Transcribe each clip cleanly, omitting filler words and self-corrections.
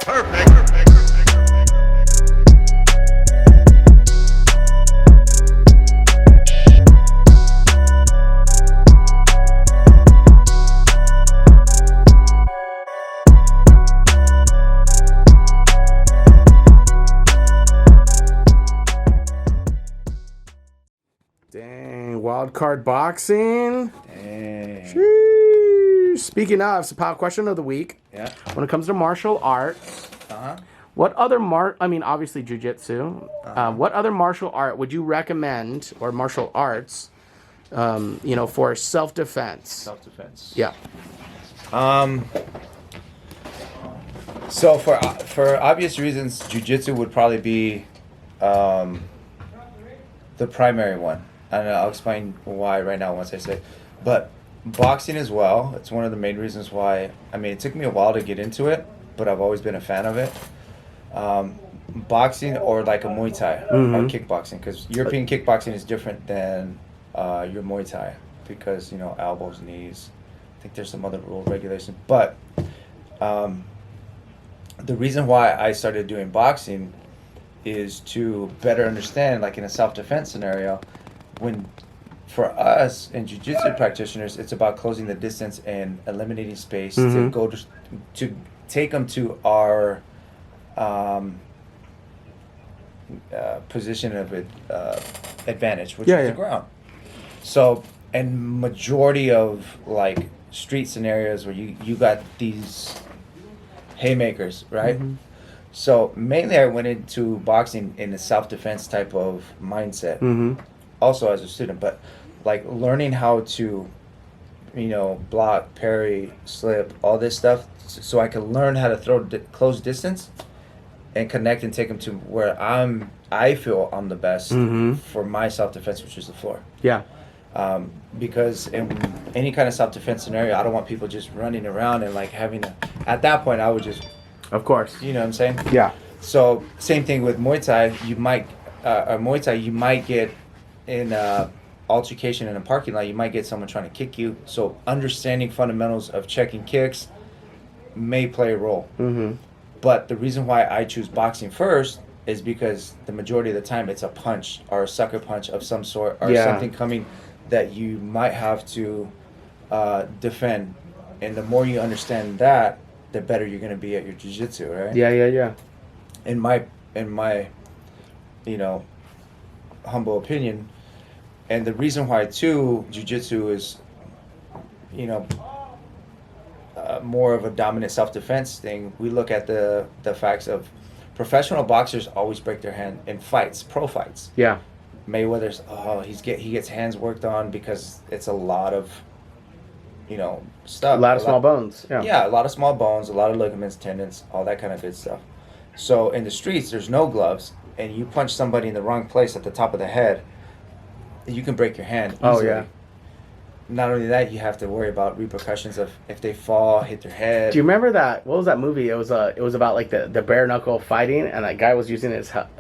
Dang, wild card boxing. Dang. Sheesh. Speaking of, it's a power question of the week. Yeah. When it comes to martial arts, what other obviously jiu-jitsu. What other martial art would you recommend, or martial arts, for self-defense? Self-defense. Yeah. So for obvious reasons, jiu-jitsu would probably be the primary one. And I'll explain why right now once I say. But boxing as well. It's one of the main reasons why. I mean, it took me a while to get into it, but I've always been a fan of it. Boxing or like a Muay Thai or kickboxing, because European kickboxing is different than your Muay Thai, because elbows, knees. I think there's some other rule regulations, but the reason why I started doing boxing is to better understand, like in a self-defense scenario, when for us and jiu-jitsu practitioners, it's about closing the distance and eliminating space to go to take them to our position of advantage, which is the ground. So, and majority of like street scenarios where you got these haymakers, right? So mainly I went into boxing in a self-defense type of mindset, also as a student, but like learning how to, block, parry, slip, all this stuff, so I could learn how to throw close distance and connect and take them to where I feel I'm the best for my self-defense, which is the floor. Yeah. Because in any kind of self-defense scenario, I don't want people just running around and like having at that point I would just, of course, you know what I'm saying? Yeah. So same thing with Muay Thai. You might get in altercation in a parking lot. You might get someone trying to kick you. So understanding fundamentals of checking kicks may play a role. But the reason why I choose boxing first is because the majority of the time it's a punch or a sucker punch of some sort, or something coming that you might have to defend. And the more you understand that, the better you're going to be at your jiu-jitsu, right? Yeah. In my humble opinion. And the reason why too jiu-jitsu is more of a dominant self-defense thing, we look at the facts of professional boxers always break their hand in fights, pro fights. Yeah. Mayweather's he gets hands worked on because it's a lot of stuff. A lot of small bones. Yeah, a lot of small bones, a lot of ligaments, tendons, all that kind of good stuff. So in the streets, there's no gloves, and you punch somebody in the wrong place at the top of the head, you can break your hand easily. Oh, yeah. Not only that, you have to worry about repercussions of if they fall, hit their head. Do you remember that? What was that movie? It was about like the bare knuckle fighting, and that guy was using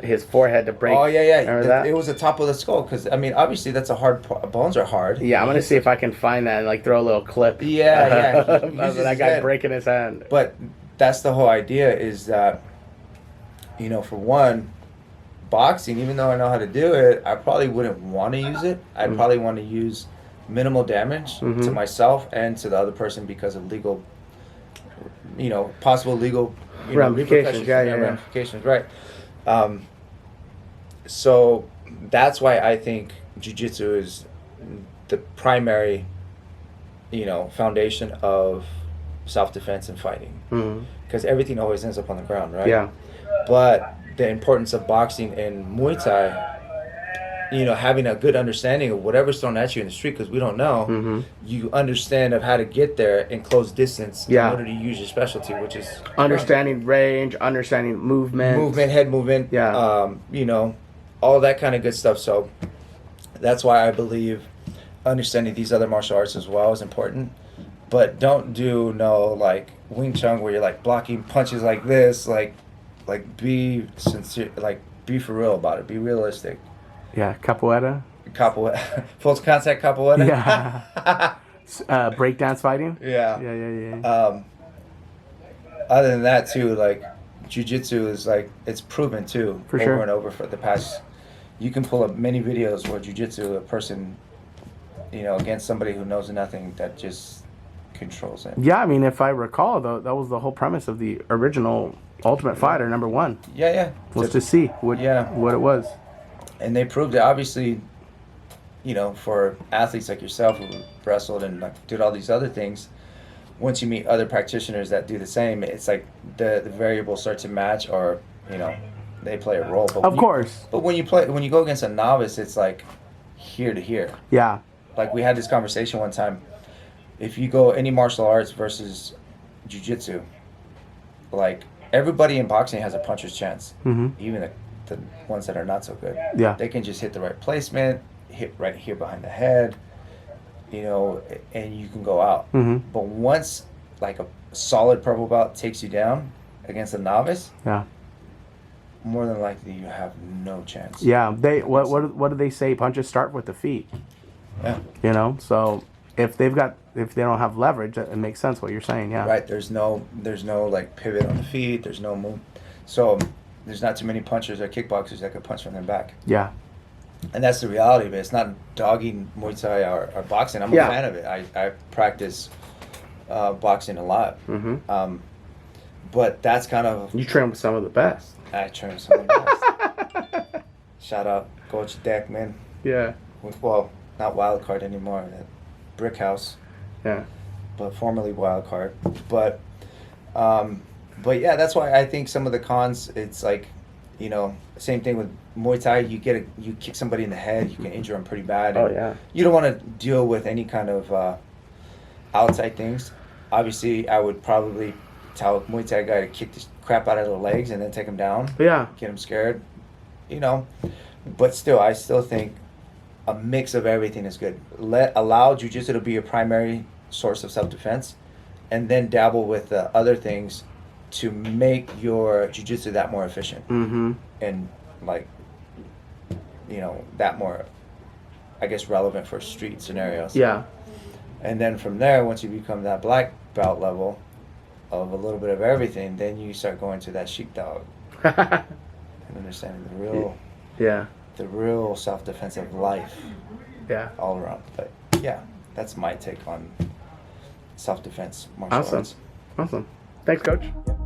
his forehead to break. Oh yeah. Remember that? It was the top of the skull, because I mean, obviously that's a hard. Bones are hard. Yeah, I'm gonna see if I can find that and like throw a little clip. Yeah. Of that guy breaking his hand. But that's the whole idea, is that for one, boxing, even though I know how to do it, I probably wouldn't want to use it. I'd probably want to use minimal damage to myself and to the other person because of legal, possible legal ramifications. Ramifications, right? So that's why I think jiu-jitsu is the primary, foundation of self-defense and fighting, because everything always ends up on the ground, right? Yeah. But the importance of boxing and Muay Thai, having a good understanding of whatever's thrown at you in the street, because we don't know, you understand of how to get there in close distance in order to use your specialty, which is understanding range, understanding movement, head movement, all that kind of good stuff. So that's why I believe understanding these other martial arts as well is important. But don't do like Wing Chun where you're like blocking punches like this, like be sincere, like be for real about it, be realistic. Yeah, capoeira, full contact capoeira. Yeah. Breakdance fighting. Yeah. Yeah. Other than that too, like jiu-jitsu is like, it's proven too, For over sure. and over for the past. You can pull up many videos where jiu-jitsu, a person, you know, against somebody who knows nothing, that just controls it. Yeah, I mean, if I recall, though, that was the whole premise of the original Ultimate Fighter #1. Yeah. Was to see what it was. And they proved it. Obviously, you know, for athletes like yourself who wrestled and like did all these other things, once you meet other practitioners that do the same, it's like the variables start to match, or, you know, they play a role. But Of course. But when you go against a novice, it's like here to here. Yeah. Like, we had this conversation one time. If you go any martial arts versus jiu-jitsu, like, everybody in boxing has a puncher's chance. Even the ones that are not so good. Yeah. They can just hit the right placement, hit right here behind the head, you know, and you can go out. But once, like, a solid purple belt takes you down against a novice, Yeah. more than likely you have no chance. Yeah. What do they say? Punches start with the feet. Yeah. You know, so if they don't have leverage, it makes sense what you're saying. Yeah. Right. There's no like pivot on the feet. There's no move. So there's not too many punchers or kickboxers that could punch from their back. Yeah. And that's the reality of it. It's not dogging Muay Thai or boxing. I'm a fan of it. I practice boxing a lot. But that's kind of... You train with some of the best. I train with some of the best. Shout out Coach Deckman. Yeah. Well, not Wild Card anymore. That Brick House. Yeah. But formerly Wild Card. But yeah, that's why I think some of the cons, it's like, you know, same thing with Muay Thai. You kick somebody in the head, you can injure them pretty bad. Oh, yeah. You don't want to deal with any kind of outside things. Obviously, I would probably tell a Muay Thai guy to kick the crap out of their legs and then take them down. Yeah. Get them scared, you know. But still, I still think a mix of everything is good. Allow jiu-jitsu to be your primary source of self-defense, and then dabble with the other things to make your jiu-jitsu that more efficient. And, like, you know, that more, I guess, relevant for street scenarios. Yeah. And then from there, once you become that black belt level of a little bit of everything, then you start going to that sheepdog and understanding the real self-defense of life. Yeah. All around. But yeah, that's my take on self-defense martial arts. Awesome. Thanks, Coach. Yep.